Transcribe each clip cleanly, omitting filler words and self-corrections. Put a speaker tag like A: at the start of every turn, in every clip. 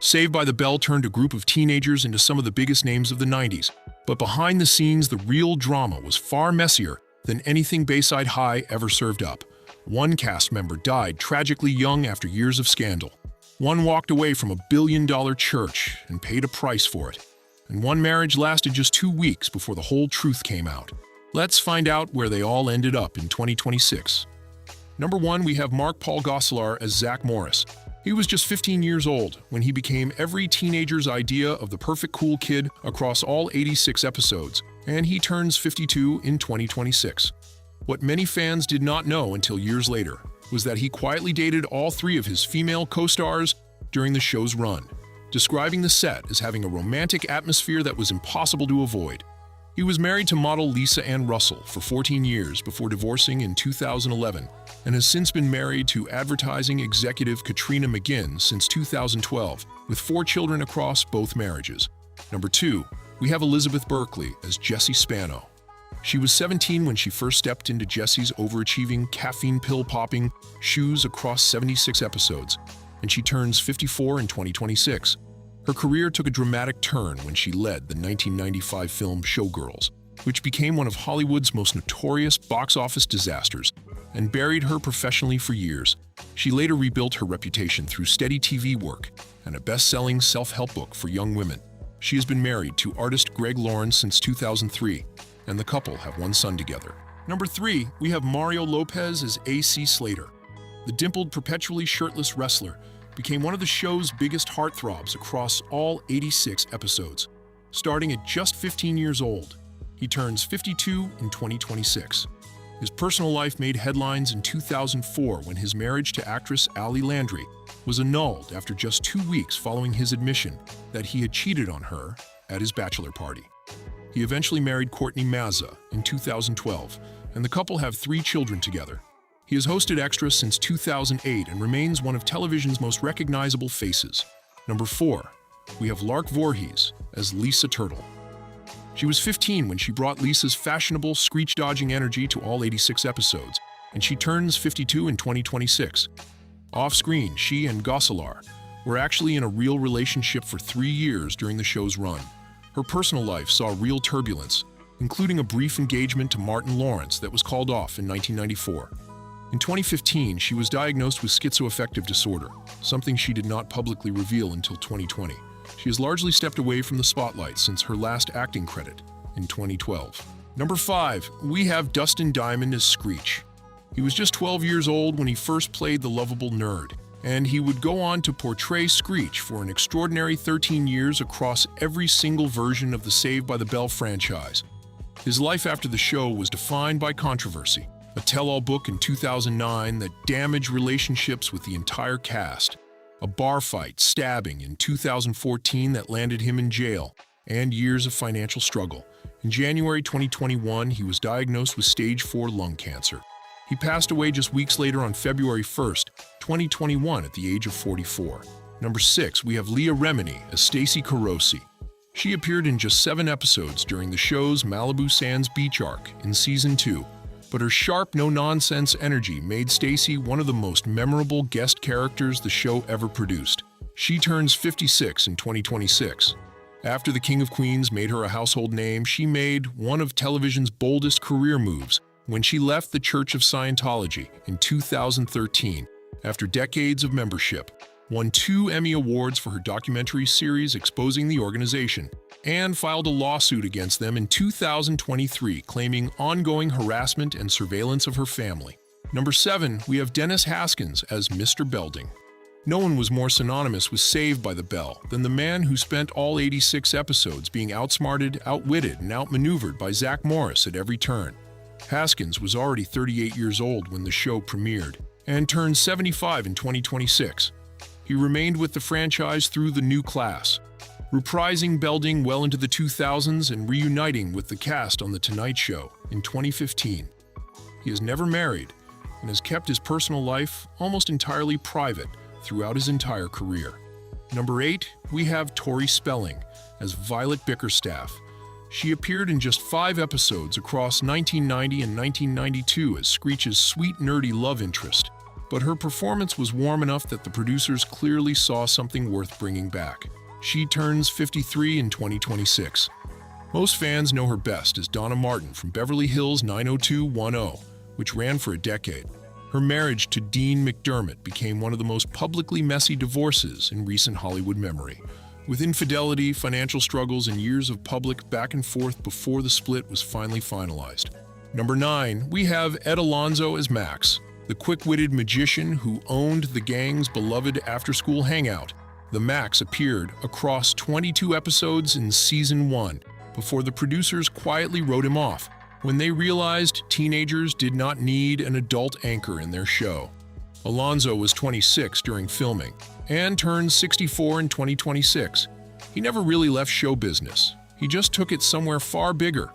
A: Saved by the Bell turned a group of teenagers into some of the biggest names of the 90s, but behind the scenes, the real drama was far messier than anything Bayside High ever served up. One cast member died tragically young after years of scandal. One walked away from a billion-dollar church and paid a price for it. And one marriage lasted just 2 weeks before the whole truth came out. Let's find out where they all ended up in 2026. Number 1, we have Mark Paul Gosselaar as Zach Morris. He was just 15 years old when he became every teenager's idea of the perfect cool kid across all 86 episodes, and he turns 52 in 2026. What many fans did not know until years later was that he quietly dated all 3 of his female co-stars during the show's run, describing the set as having a romantic atmosphere that was impossible to avoid. He was married to model Lisa Ann Russell for 14 years before divorcing in 2011, and has since been married to advertising executive Katrina McGinn since 2012, with 4 children across both marriages. Number 2, we have Elizabeth Berkley as Jessie Spano. She was 17 when she first stepped into Jessie's overachieving, caffeine pill-popping shoes across 76 episodes, and she turns 54 in 2026. Her career took a dramatic turn when she led the 1995 film Showgirls, which became one of Hollywood's most notorious box office disasters and buried her professionally for years. She later rebuilt her reputation through steady TV work and a best-selling self-help book for young women. She has been married to artist Greg Lawrence since 2003, and the couple have 1 son together. Number 3, we have Mario Lopez as A.C. Slater. The dimpled, perpetually shirtless wrestler became one of the show's biggest heartthrobs across all 86 episodes. Starting at just 15 years old, he turns 52 in 2026. His personal life made headlines in 2004 when his marriage to actress Ali Landry was annulled after just 2 weeks following his admission that he had cheated on her at his bachelor party. He eventually married Courtney Mazza in 2012, and the couple have 3 children together. He has hosted Extra since 2008 and remains one of television's most recognizable faces. Number 4, we have Lark Voorhees as Lisa Turtle. She was 15 when she brought Lisa's fashionable, screech-dodging energy to all 86 episodes, and she turns 52 in 2026. Off-screen, she and Gosselaar were actually in a real relationship for 3 years during the show's run. Her personal life saw real turbulence, including a brief engagement to Martin Lawrence that was called off in 1994. In 2015, she was diagnosed with schizoaffective disorder, something she did not publicly reveal until 2020. She has largely stepped away from the spotlight since her last acting credit in 2012. Number 5, we have Dustin Diamond as Screech. He was just 12 years old when he first played the lovable nerd, and he would go on to portray Screech for an extraordinary 13 years across every single version of the Saved by the Bell franchise. His life after the show was defined by controversy, a tell-all book in 2009 that damaged relationships with the entire cast, a bar fight, stabbing in 2014 that landed him in jail, and years of financial struggle. In January 2021, he was diagnosed with stage 4 lung cancer. He passed away just weeks later on February 1st, 2021 at the age of 44. Number 6, we have Leah Remini as Stacey Carosi. She appeared in just 7 episodes during the show's Malibu Sands Beach arc in Season 2, but her sharp, no-nonsense energy made Stacey one of the most memorable guest characters the show ever produced. She turns 56 in 2026. After the King of Queens made her a household name, she made one of television's boldest career moves when she left the Church of Scientology in 2013 after decades of membership, won 2 Emmy Awards for her documentary series exposing the organization, and filed a lawsuit against them in 2023 claiming ongoing harassment and surveillance of her family. Number 7, we have Dennis Haskins as Mr. Belding. No one was more synonymous with Saved by the Bell than the man who spent all 86 episodes being outsmarted, outwitted, and outmaneuvered by Zach Morris at every turn. Haskins was already 38 years old when the show premiered, and turned 75 in 2026. He remained with the franchise through the new class, reprising Belding well into the 2000s and reuniting with the cast on The Tonight Show in 2015. He is never married and has kept his personal life almost entirely private throughout his entire career. Number 8, we have Tori Spelling as Violet Bickerstaff. She appeared in just 5 episodes across 1990 and 1992 as Screech's sweet, nerdy love interest, but her performance was warm enough that the producers clearly saw something worth bringing back. She turns 53 in 2026. Most fans know her best as Donna Martin from Beverly Hills 90210, which ran for a decade. Her marriage to Dean McDermott became one of the most publicly messy divorces in recent Hollywood memory, with infidelity, financial struggles, and years of public back and forth before the split was finally finalized. Number 9, we have Ed Alonzo as Max, the quick-witted magician who owned the gang's beloved after-school hangout. The Max appeared across 22 episodes in Season 1 before the producers quietly wrote him off when they realized teenagers did not need an adult anchor in their show. Alonzo was 26 during filming and turned 64 in 2026. He never really left show business. He just took it somewhere far bigger.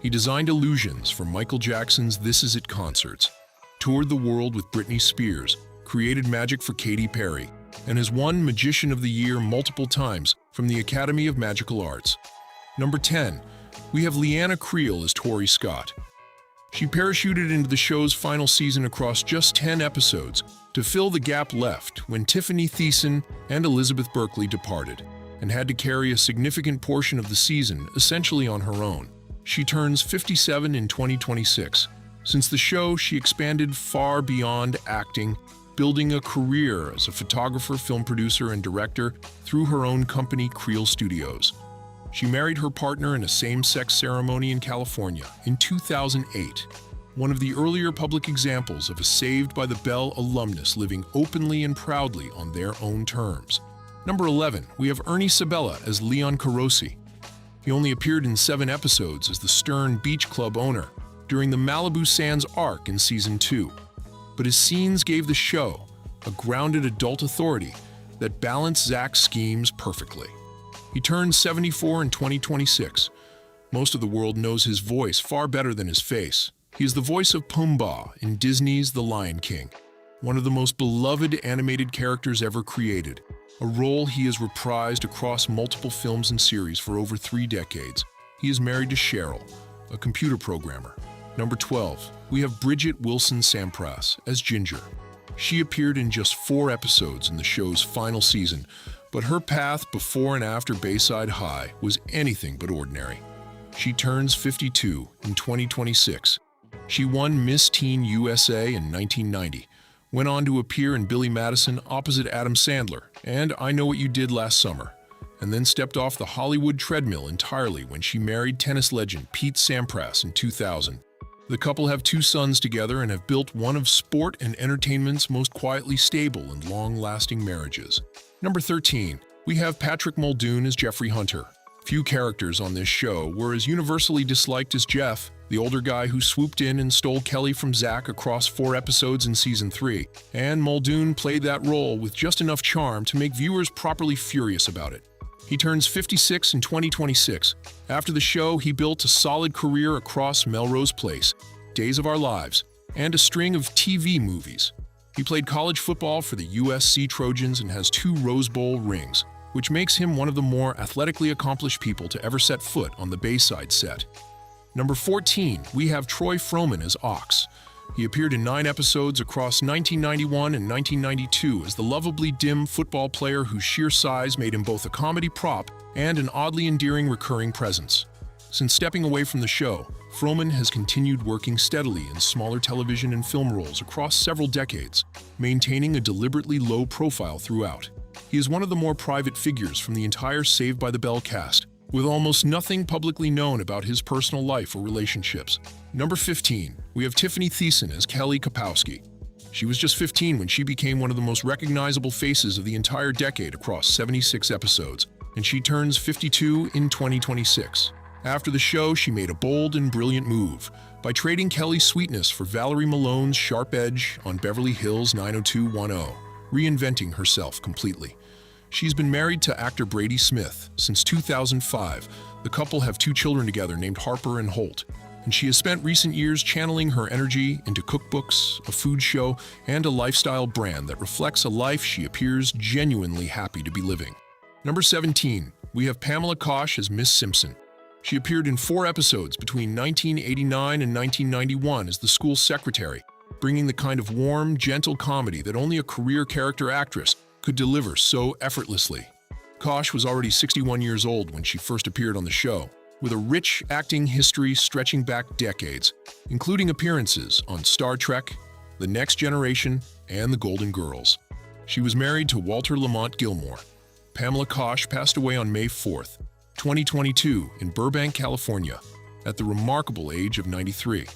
A: He designed illusions for Michael Jackson's This Is It concerts, toured the world with Britney Spears, created magic for Katy Perry, and has won Magician of the Year multiple times from the Academy of Magical Arts. Number 10, we have Leanna Creel as Tori Scott. She parachuted into the show's final season across just 10 episodes to fill the gap left when Tiffany Theon and Elizabeth Berkley departed, and had to carry a significant portion of the season essentially on her own. She turns 57 in 2026. Since the show, she expanded far beyond acting, building a career as a photographer, film producer, and director through her own company, Creel Studios. She married her partner in a same-sex ceremony in California in 2008, one of the earlier public examples of a Saved by the Bell alumnus living openly and proudly on their own terms. Number 11, we have Ernie Sabella as Leon Carosi. He only appeared in 7 episodes as the stern beach club owner during the Malibu Sands arc in Season 2, but his scenes gave the show a grounded adult authority that balanced Zach's schemes perfectly. He turned 74 in 2026. Most of the world knows his voice far better than his face. He is the voice of Pumbaa in Disney's The Lion King, one of the most beloved animated characters ever created, a role he has reprised across multiple films and series for over 3 decades. He is married to Cheryl, a computer programmer. Number 12, we have Bridget Wilson Sampras as Ginger. She appeared in just 4 episodes in the show's final season, but her path before and after Bayside High was anything but ordinary. She turns 52 in 2026. She won Miss Teen USA in 1990, went on to appear in Billy Madison opposite Adam Sandler and I Know What You Did Last Summer, and then stepped off the Hollywood treadmill entirely when she married tennis legend Pete Sampras in 2000. The couple have 2 sons together and have built one of sport and entertainment's most quietly stable and long-lasting marriages. Number 13, we have Patrick Moldun as Jeffrey Hunter. Few characters on this show were as universally disliked as Jeff, the older guy who swooped in and stole Kelly from Zach across 4 episodes in Season 3, and Moldun played that role with just enough charm to make viewers properly furious about it. He turns 56 in 2026. After the show, he built a solid career across Melrose Place, Days of Our Lives, and a string of TV movies. He played college football for the USC Trojans and has 2 Rose Bowl rings, which makes him one of the more athletically accomplished people to ever set foot on the Bayside set. Number 14, we have Troy Froman as Ox. He appeared in 9 episodes across 1991 and 1992 as the lovably dim football player whose sheer size made him both a comedy prop and an oddly endearing recurring presence. Since stepping away from the show, Froman has continued working steadily in smaller television and film roles across several decades, maintaining a deliberately low profile throughout. He is one of the more private figures from the entire Saved by the Bell cast, with almost nothing publicly known about his personal life or relationships. Number 15, we have Tiffany Theon as Kelly Kapowski. She was just 15 when she became one of the most recognizable faces of the entire decade across 76 episodes, and she turns 52 in 2026. After the show, she made a bold and brilliant move by trading Kelly's sweetness for Valerie Malone's sharp edge on Beverly Hills 90210, reinventing herself completely. She's been married to actor Brady Smith since 2005. The couple have 2 children together named Harper and Holt, and she has spent recent years channeling her energy into cookbooks, a food show, and a lifestyle brand that reflects a life she appears genuinely happy to be living. Number 17, we have Pamela Kosh as Miss Simpson. She appeared in 4 episodes between 1989 and 1991 as the school secretary, bringing the kind of warm, gentle comedy that only a career character actress could deliver so effortlessly. Kosh was already 61 years old when she first appeared on the show, with a rich acting history stretching back decades, including appearances on Star Trek, The Next Generation, and The Golden Girls. She was married to Walter Lamont Gilmore. Pamela Kosh passed away on May 4th, 2022 in Burbank, California, at the remarkable age of 93.